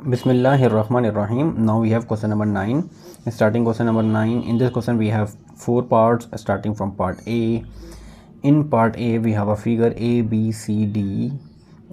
Bismillahirrahmanirrahim. Now we have question number 9. Starting question number 9. In this question we have 4 parts starting from part A. In part A we have a figure A, B, C, D,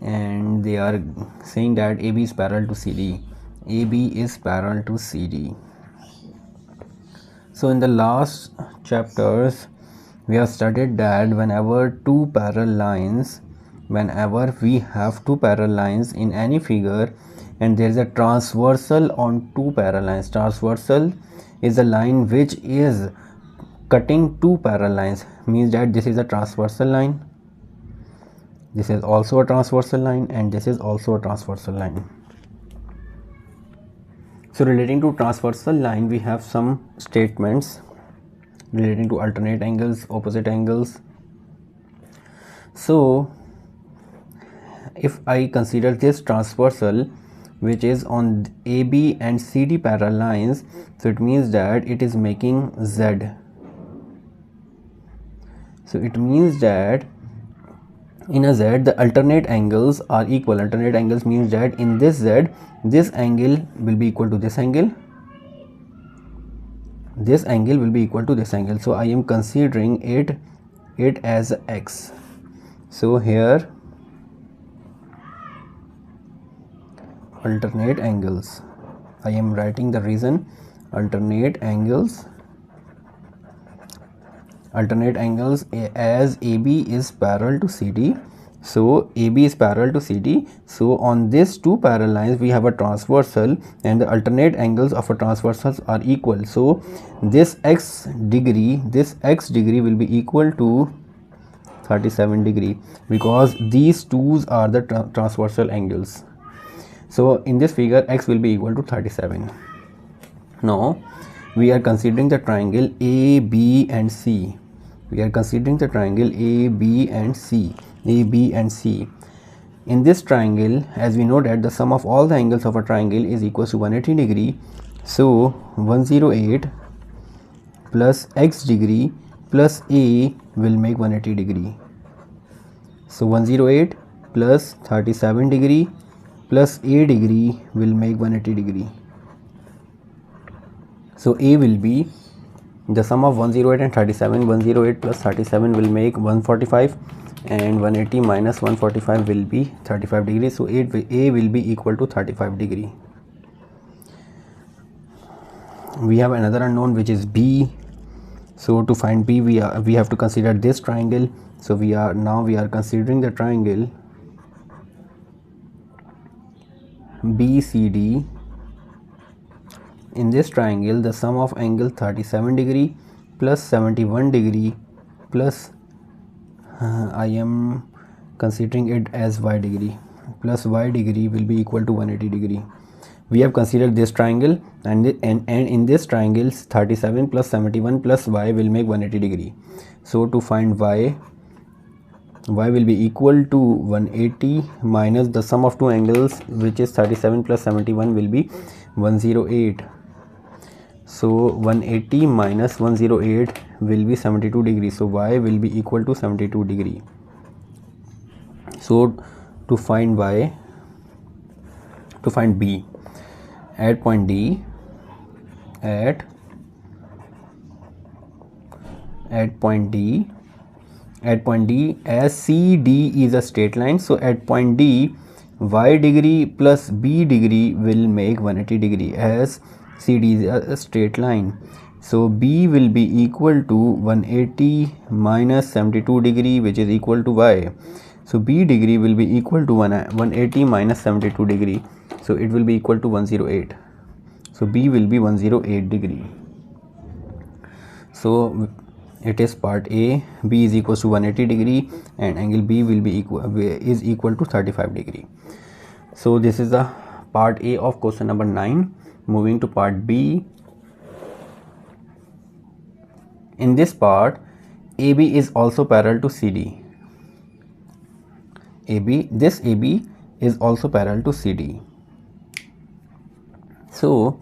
and they are saying that AB is parallel to CD. AB is parallel to CD. So in the last chapters we have studied that whenever we have two parallel lines in any figure and there is a transversal on two parallel lines. Transversal is a line which is cutting two parallel lines, means that this is a transversal line, this is also a transversal line, and this is also a transversal line. So relating to transversal line we have some statements relating to alternate angles, opposite angles. So if I consider this transversal which is on AB and CD parallel lines, so it means that it is making Z. So it means that in a Z the alternate angles are equal. Alternate angles means that in this Z this angle will be equal to this angle, this angle will be equal to this angle. So I am considering it as X. So here alternate angles, I am writing the reason. Alternate angles as AB is parallel to CD. So AB is parallel to CD. So on these two parallel lines we have a transversal and the alternate angles of a transversals are equal. So this X degree will be equal to 37 degree because these two are the transversal angles. So in this figure X will be equal to 37. Now we are considering the triangle A, B and C. We are considering the triangle A, B and C. In this triangle, as we know that the sum of all the angles of a triangle is equal to 180 degree. So 108 plus X degree plus A will make 180 degree. So 108 plus 37 degree plus A degree will make 180 degree. So A will be the sum of 108 and 37. 108 plus 37 will make 145 and 180 minus 145 will be 35 degrees. So A will be equal to 35 degree. We have another unknown which is B. So to find B we have to consider this triangle. So we are considering the triangle BCD. In this triangle the sum of angle 37 degree plus 71 degree plus I am considering it as Y degree, plus Y degree will be equal to 180 degree. We have considered this triangle and in this triangle 37 plus 71 plus Y will make 180 degree. So to find Y will be equal to 180 minus the sum of two angles which is 37 plus 71 will be 108. So 180 minus 108 will be 72 degrees. So Y will be equal to 72 degree. So to find B at point D, at point D as CD is a straight line. So at point D Y degree plus B degree will make 180 degree as CD is a straight line. So B will be equal to 180 minus 72 degree which is equal to Y. So B degree will be equal to 180 minus 72 degree. So it will be equal to 108. So B will be 108 degree. So it is part A. B is equal to 180 degree and angle B will be equal to 35 degree. So this is the part A of question number 9. Moving to part B. In this part, AB is also parallel to CD. This AB is also parallel to CD. So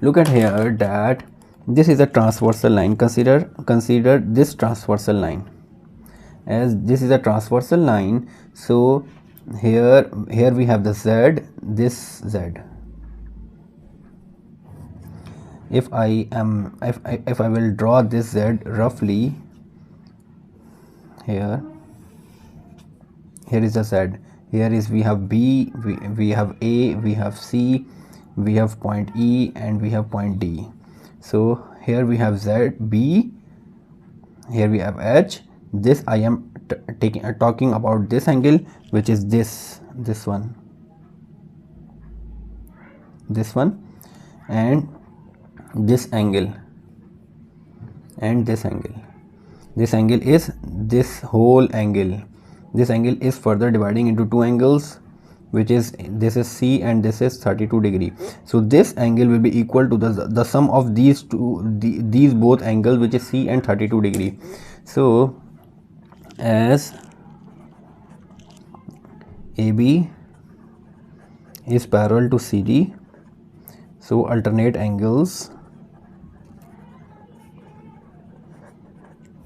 look at here that this is a transversal line. Consider this transversal line. As this is a transversal line, so here we have the Z, this Z. if I will draw this Z roughly, here is the Z, here is we have B, we have A, we have C, we have point E, and we have point D. So here we have Z, B, here we have H. This I am talking about this angle, which is this one, and this angle, and this angle. This angle is this whole angle. This angle is further dividing into two angles, which is, this is C and this is 32 degree. So this angle will be equal to the sum of these two, these both angles, which is C and 32 degree. So as AB is parallel to CD, so alternate angles.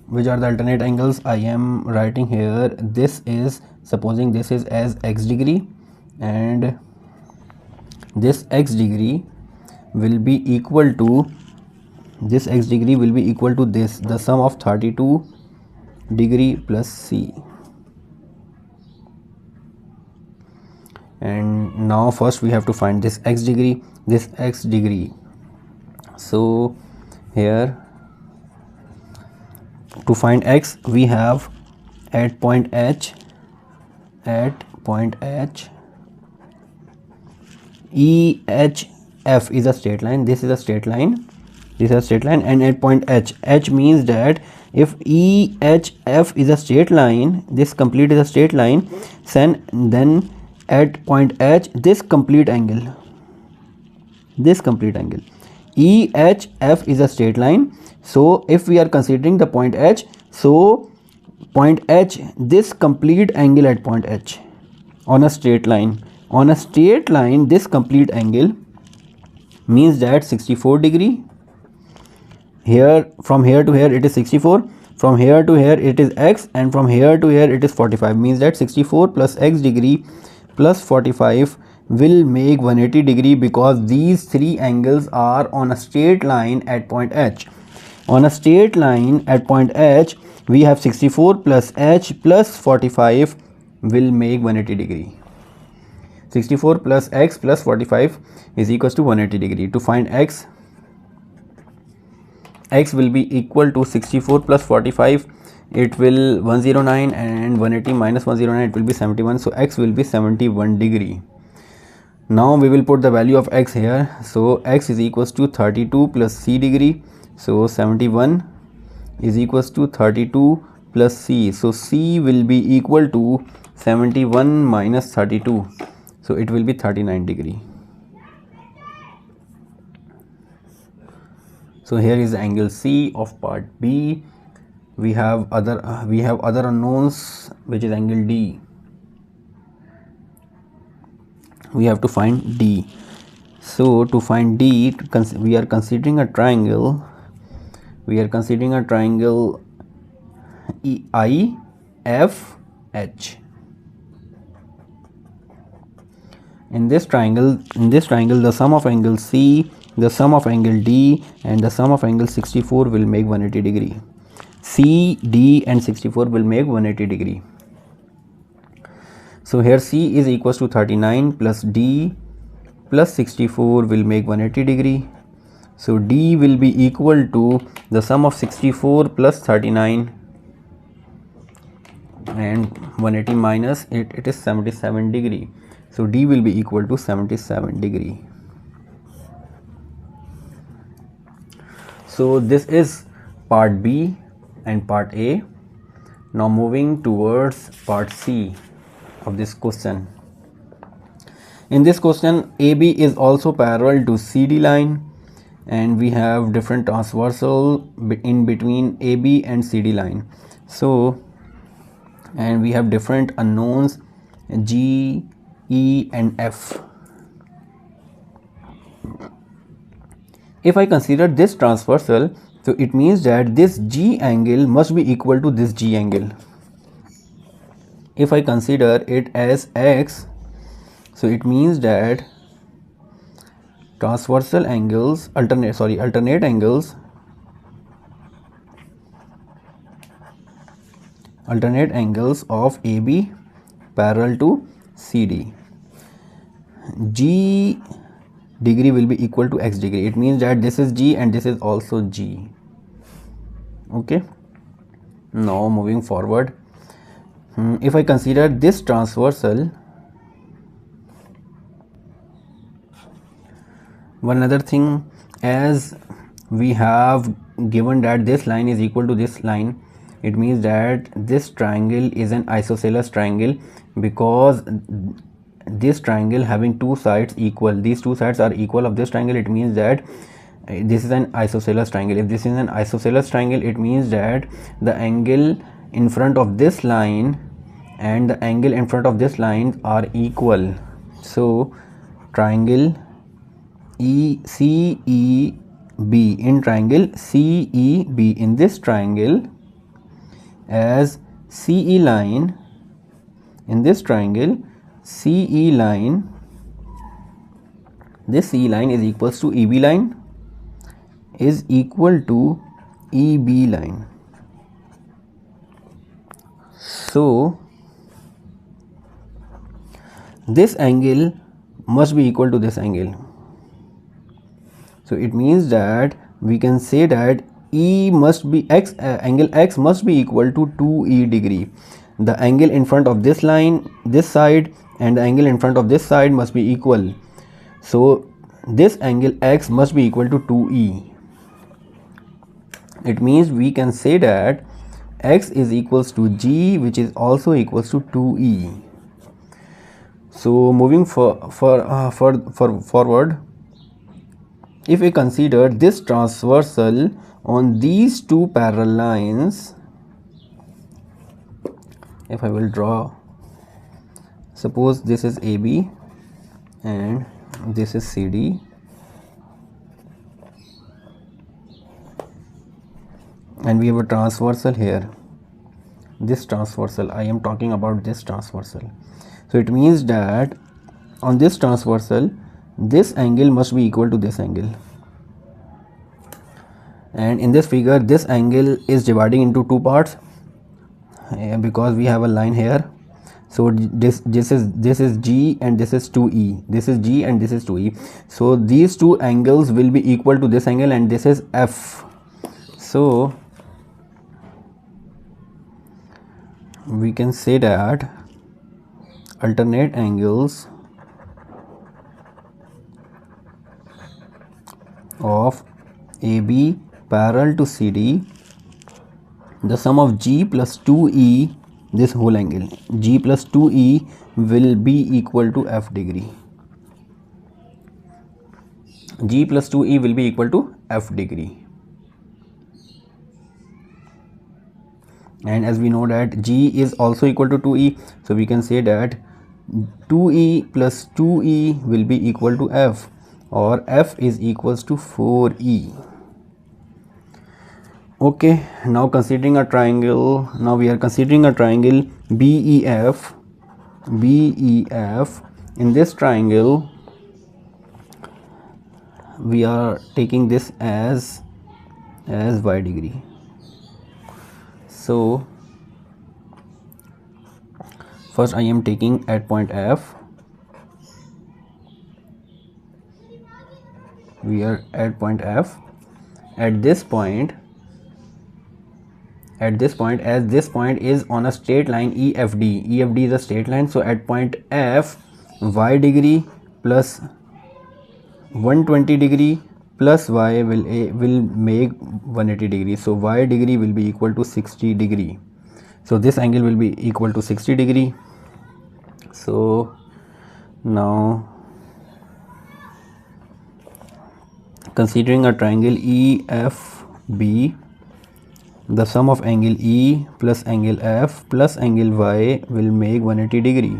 Which are the alternate angles? I am writing here, this is, supposing this is as x degree, and this x degree will be equal to, this x degree will be equal to this, the sum of 32 degree plus C. And now first we have to find this x degree, so here to find x, we have at point H, EHF is a straight line, this is a straight line, and at point H means that if EHF is a straight line, this complete is a straight line, then at point H, this complete angle, EHF is a straight line. So if we are considering the point H, so point H, this complete angle at point H on a straight line, this complete angle means that 64 degree. Here, from here to here it is 64, from here to here it is x, and from here to here it is 45, means that 64 plus x degree plus 45 will make 180 degree, because these three angles are on a straight line at point H. On a straight line at point H, we have 64 plus H plus 45 will make 180 degree. 64 plus x plus 45 is equals to 180 degree. To find x will be equal to 64 plus 45, it will 109, and 180 minus 109, it will be 71. So x will be 71 degree. Now we will put the value of x here. So x is equals to 32 plus C degree. So 71 is equals to 32 plus C. So C will be equal to 71 minus 32. So it will be 39 degree. So here is angle C of part B. We have other unknowns, which is angle D. We have to find D. So to find D, we are considering a triangle. EIFH. In this triangle, the sum of angle C, the sum of angle D, and the sum of angle 64 will make 180 degree. C, D, and 64 will make 180 degree. So here C is equals to 39 plus D plus 64 will make 180 degree. So D will be equal to the sum of 64 plus 39, and 180 minus it is 77 degree. So D will be equal to 77 degree. So this is part B and part A. Now moving towards part C of this question. In this question, AB is also parallel to CD line, and we have different transversal in between AB and CD line. So, and we have different unknowns G, E, and F. If I consider this transversal, so it means that this G angle must be equal to this G angle. If I consider it as X, so it means that transversal angles, alternate angles of AB parallel to CD. G degree will be equal to X degree. It means that this is G and this is also G. Okay. Now moving forward, if I consider this transversal, one other thing, as we have given that this line is equal to this line, it means that this triangle is an isosceles triangle, because this triangle having two sides equal, these two sides are equal of this triangle. It means that this is an isosceles triangle. If this is an isosceles triangle, it means that the angle in front of this line and the angle in front of this line are equal. So triangle CEB, in triangle CEB, in this triangle, as CE line, in this triangle CE line, this CE line is equals to EB line is equal to EB line. So this angle must be equal to this angle. So it means that we can say that E must be angle X must be equal to 2E degree. The angle in front of this line, this side, and the angle in front of this side must be equal. So this angle X must be equal to 2E. It means we can say that X is equals to G, which is also equals to 2E. So moving forward, if we consider this transversal on these two parallel lines, if I will draw, suppose this is AB and this is CD, and we have a transversal here, this transversal, I am talking about this transversal. So it means that on this transversal, this angle must be equal to this angle, and in this figure this angle is dividing into two parts because we have a line here. So this is G and this is 2E, this is G and this is 2E. So these two angles will be equal to this angle, and this is F. So we can say that alternate angles of AB parallel to CD, the sum of G plus 2E, this whole angle G plus 2E will be equal to F degree. G plus 2E will be equal to F degree. And as we know that G is also equal to 2E, so we can say that 2E plus 2E will be equal to F, or F is equals to 4E. Okay, now considering a triangle, now we are considering a triangle BEF. In this triangle we are taking this as y degree. So first I am taking at point F, we are at point F. At this point, as this point is on a straight line EFD is a straight line, so at point F, y degree plus 120 degree plus y will make 180 degree. So y degree will be equal to 60 degree. So this angle will be equal to 60 degree. So now considering a triangle EFB, the sum of angle E plus angle F plus angle Y will make 180 degree.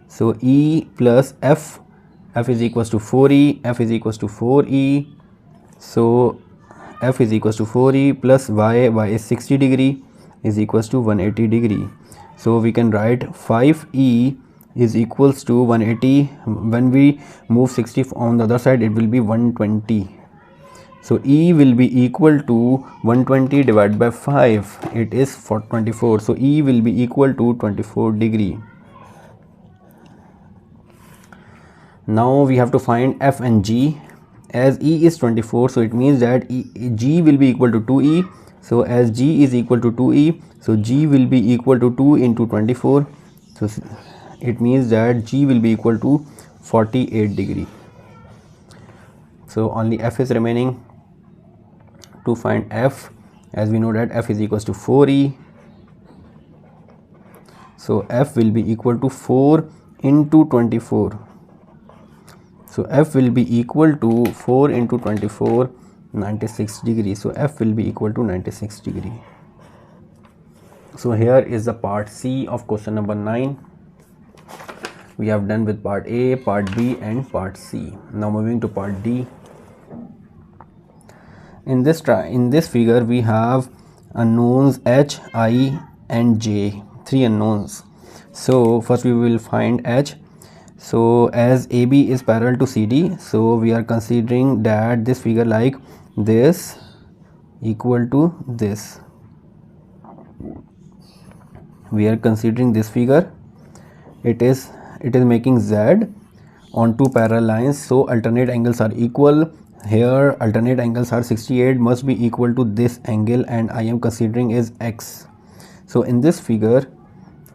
So E plus F is equals to 4E, F is equals to 4E. So F is equals to 4E plus Y is 60 degree is equals to 180 degree. So we can write 5E is equals to 180. When we move 60 on the other side, it will be 120. So E will be equal to 120 divided by 5. It is for 24. So E will be equal to 24 degree. Now we have to find F and G. As E is 24, so it means that G will be equal to 2E. So as G is equal to 2E, so G will be equal to 2 into 24. So it means that G will be equal to 48 degree. So only F is remaining. To find F, as we know that F is equals to 4E. So F will be equal to 4 into 24. So F will be equal to 4 into 24, 96 degree. So F will be equal to 96 degree. So here is the part C of question number 9. We have done with part A, part B and part C. Now moving to part D. In this figure we have unknowns H, I and J, 3 unknowns. So first we will find H. So as AB is parallel to CD, so we are considering that this figure like this equal to this. We are considering this figure. It is making Z on two parallel lines, so alternate angles are equal. Here alternate angles are 68, must be equal to this angle, and I am considering is X. So in this figure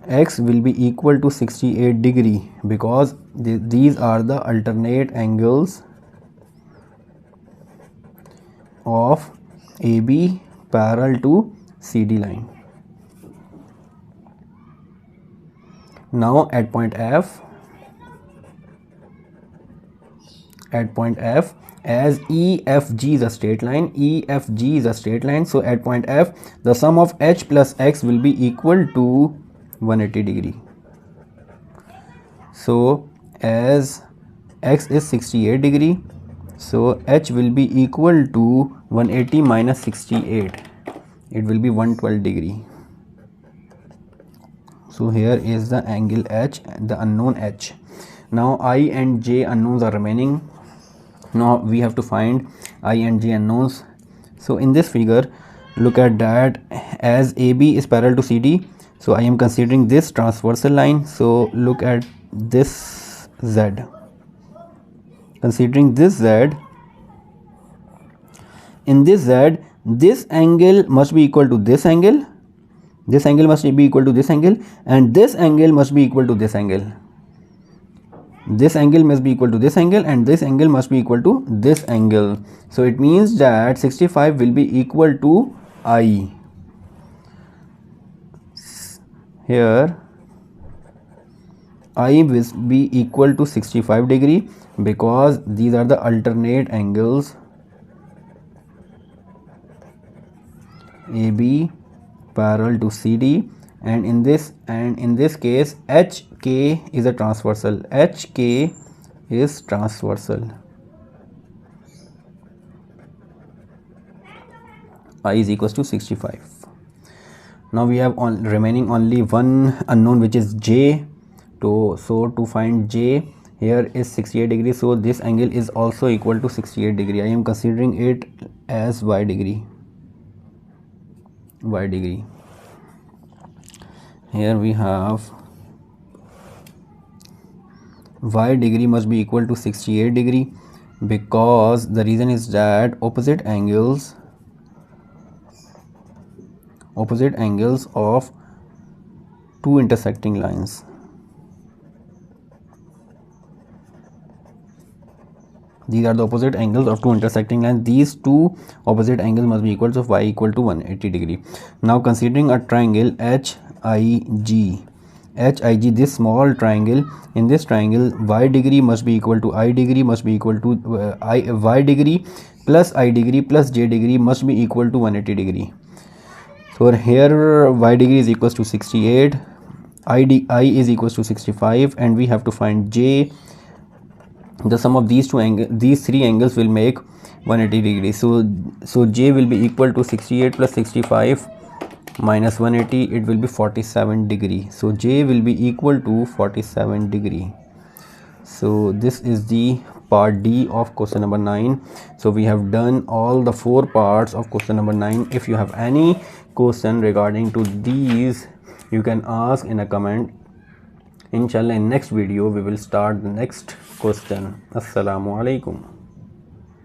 X will be equal to 68 degree because these are the alternate angles of AB parallel to CD line. Now at point F, as EFG is a straight line, so at point F the sum of H plus X will be equal to 180 degree. So as X is 68 degree, so H will be equal to 180 minus 68. It will be 112 degree. So here is the angle H, the unknown H. Now I and J unknowns are remaining. Now we have to find I and J unknowns. So in this figure, look at that, as AB is parallel to CD, so I am considering this transversal line. So look at this Z. Considering this Z, in this Z, this angle must be equal to this angle, this angle must be equal to this angle, and this angle must be equal to this angle. This angle must be equal to this angle, and this angle must be equal to this angle. So it means that 65 will be equal to I. Here I will be equal to 65 degree because these are the alternate angles AB parallel to CD, and in this case HK is a transversal. HK is transversal. I is equals to 65. Now we have remaining only one unknown, which is J. So to find J, here is 68 degree, so this angle is also equal to 68 degree. I am considering it as Y degree. Here we have Y degree must be equal to 68 degree because the reason is that opposite angles of two intersecting lines. These are the opposite angles of two intersecting lines. These two opposite angles must be equal, so Y equal to 180 degree. Now considering a triangle HIG, this small triangle, in this triangle Y degree must be equal to I degree must be equal to Y degree plus I degree plus J degree must be equal to 180 degree. So here Y degree is equals to 68, I is equals to 65, and we have to find J. The sum of these three angles will make 180 degrees. So J will be equal to 68 plus 65, minus 180, it will be 47 degree. So J will be equal to 47 degree. So this is the part D of question number 9. So we have done all the 4 parts of question number 9. If you have any question regarding to these, you can ask in a comment. Inshallah, in next video we will start the next question. Assalamu alaikum.